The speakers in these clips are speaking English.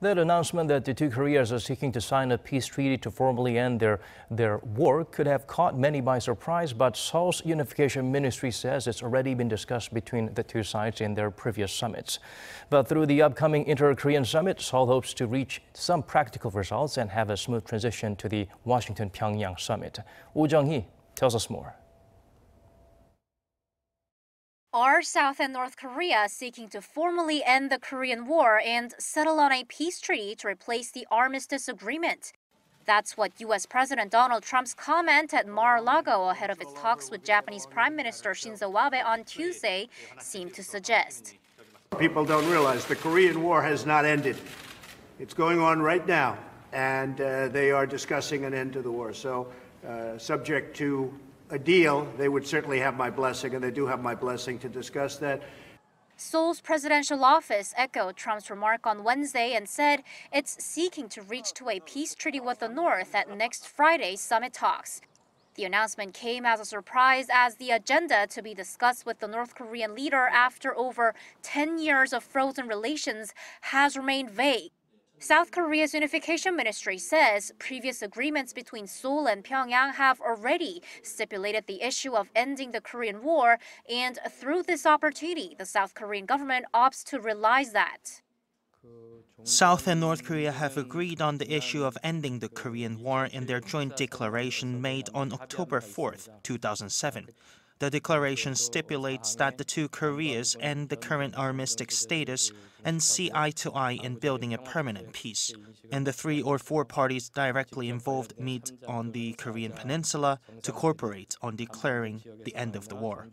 That announcement that the two Koreas are seeking to sign a peace treaty to formally end their war could have caught many by surprise, but Seoul's Unification Ministry says it's already been discussed between the two sides in their previous summits. But through the upcoming Inter-Korean Summit, Seoul hopes to reach some practical results and have a smooth transition to the Washington-Pyongyang Summit. Jung-hee tells us more. Are South and North Korea seeking to formally end the Korean War and settle on a peace treaty to replace the armistice agreement? That's what U.S. President Donald Trump's comment at Mar-a-Lago ahead of his talks with Japanese Prime Minister Shinzo Abe on Tuesday seemed to suggest. People don't realize the Korean War has not ended. It's going on right now, and they are discussing an end to the war. So, subject to a deal, they would certainly have my blessing, and they do have my blessing to discuss that. Seoul's presidential office echoed Trump's remark on Wednesday and said it's seeking to reach to a peace treaty with the North at next Friday's summit talks. The announcement came as a surprise as the agenda to be discussed with the North Korean leader after over 10 years of frozen relations has remained vague. South Korea's Unification Ministry says previous agreements between Seoul and Pyongyang have already stipulated the issue of ending the Korean War, and through this opportunity, the South Korean government opts to realize that. South and North Korea have agreed on the issue of ending the Korean War in their joint declaration made on October 4, 2007. The declaration stipulates that the two Koreas end the current armistice status and see eye to eye in building a permanent peace. And the 3 or 4 parties directly involved meet on the Korean peninsula to cooperate on declaring the end of the war.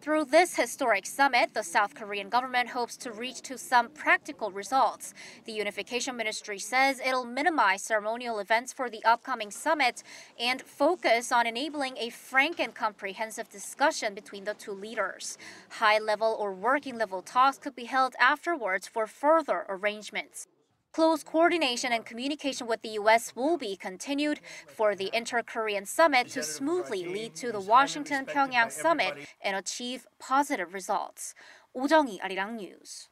Through this historic summit, the South Korean government hopes to reach to some practical results. The Unification Ministry says it'll minimize ceremonial events for the upcoming summit and focus on enabling a frank and comprehensive discussion between the two leaders. High-level or working-level talks could be held afterwards for further arrangements. Close coordination and communication with the U.S. will be continued for the Inter-Korean Summit to smoothly lead to the Washington-Pyongyang Summit and achieve positive results. Jung-hee, Arirang News.